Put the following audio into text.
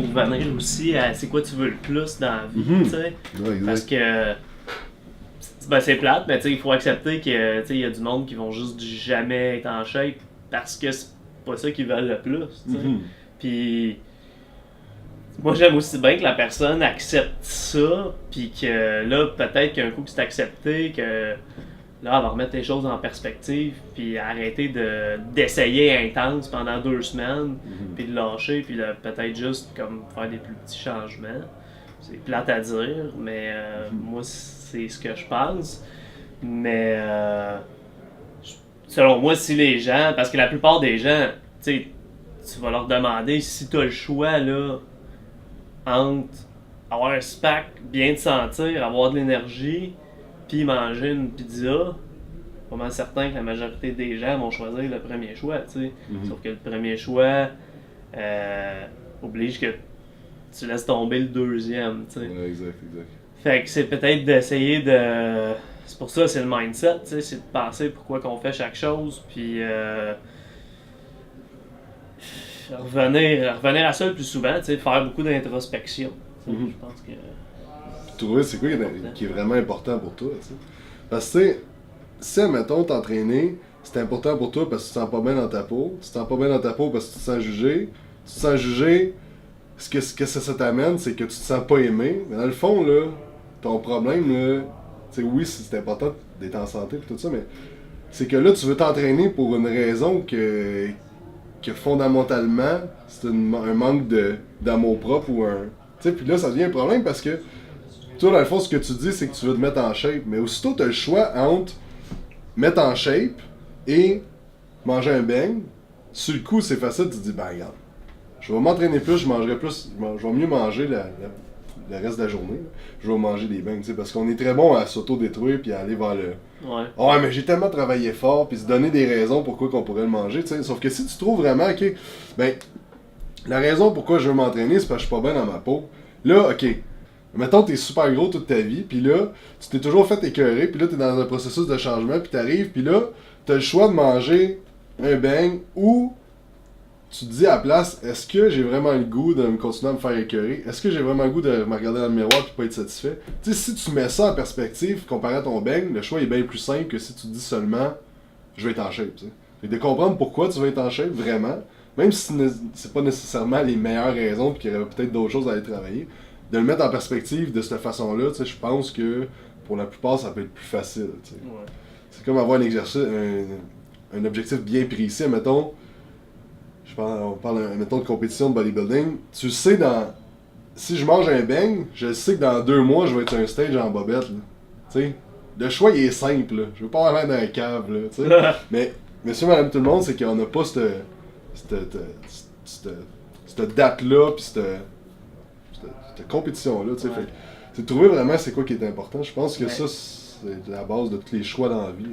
pour revenir aussi à c'est quoi tu veux le plus dans la vie, tu sais. Ouais, exact. Parce que c'est plate, mais il faut accepter que il y a du monde qui vont juste jamais être en shape parce que c'est pas ça qu'ils veulent le plus. T'sais. Puis moi j'aime aussi bien que la personne accepte ça, puis que là peut-être qu'un coup que c'est accepté, que là elle va remettre les choses en perspective, puis arrêter d'essayer intense pendant 2 semaines, puis de lâcher, puis peut-être juste comme faire des plus petits changements. C'est plate à dire, mais moi c'est ce que je pense. Mais selon moi, si les gens, parce que la plupart des gens, tu vas leur demander si tu as le choix là, entre avoir un SPAC, bien te sentir, avoir de l'énergie, puis manger une pizza. Pas mal certain que la majorité des gens vont choisir le premier choix, tu sais. Sauf que le premier choix oblige que tu laisses tomber le deuxième, tu sais. Ouais, exact. Fait que c'est peut-être d'essayer de... C'est pour ça, c'est le mindset, tu sais, c'est de penser pourquoi qu'on fait chaque chose, puis revenir à ça le plus souvent, tu sais, faire beaucoup d'introspection. Je pense que... Trouver c'est quoi qui est vraiment important pour toi, tu sais. Parce que, tu sais, si, admettons, t'entraîner, c'est important pour toi parce que tu te sens pas bien dans ta peau. Tu te sens pas bien dans ta peau parce que tu te sens jugé. Tu te sens jugé, ce que ça t'amène, c'est que tu te sens pas aimé. Mais dans le fond, là, ton problème, là, tu sais, oui, c'est important d'être en santé et tout ça, mais c'est que là, tu veux t'entraîner pour une raison que fondamentalement, c'est un manque d'amour propre ou un... Tu sais, puis là, ça devient un problème parce que toi, dans le fond, ce que tu dis, c'est que tu veux te mettre en shape. Mais aussitôt, tu as le choix entre mettre en shape et manger un beigne. Sur le coup, c'est facile, tu te dis, ben regarde, je vais m'entraîner plus, je mangerai plus, je vais mieux manger le reste de la journée. Je vais manger des beignes, tu sais, parce qu'on est très bon à s'auto-détruire puis à aller vers le... Ouais. Ouais, mais j'ai tellement travaillé fort, puis se donner des raisons pourquoi qu'on pourrait le manger, tu sais. Sauf que si tu trouves vraiment, ok, ben, la raison pourquoi je veux m'entraîner, c'est parce que je suis pas bien dans ma peau. Là, ok, mettons t'es super gros toute ta vie, puis là, tu t'es toujours fait écœurer, puis là t'es dans un processus de changement, puis t'arrives, puis là, t'as le choix de manger un beigne ou tu te dis à la place, est-ce que j'ai vraiment le goût de me continuer à me faire écœurer? Est-ce que j'ai vraiment le goût de me regarder dans le miroir et pas être satisfait? Tu sais, si tu mets ça en perspective, comparé à ton beigne, le choix est bien plus simple que si tu te dis seulement, je vais être en shape, tu sais. Et de comprendre pourquoi tu veux être en shape, vraiment, même si c'est pas nécessairement les meilleures raisons, puis qu'il y aurait peut-être d'autres choses à aller travailler, de le mettre en perspective de cette façon-là, tu sais, je pense que pour la plupart, ça peut être plus facile, tu sais. Ouais. C'est comme avoir un exercice, un objectif bien précis, mettons. On parle, mettons, de compétition de bodybuilding. Tu sais, si je mange un beigne, je sais que dans 2 mois, je vais être sur un stage en bobette. Tu sais, le choix, il est simple. Là. Je veux pas avoir l'air d'un cave. Là, tu sais. Mais, monsieur, madame, tout le monde, c'est qu'on n'a pas cette date-là, puis cette compétition-là. Tu sais. C'est de trouver vraiment c'est quoi qui est important. Je pense que ça, c'est la base de tous les choix dans la vie.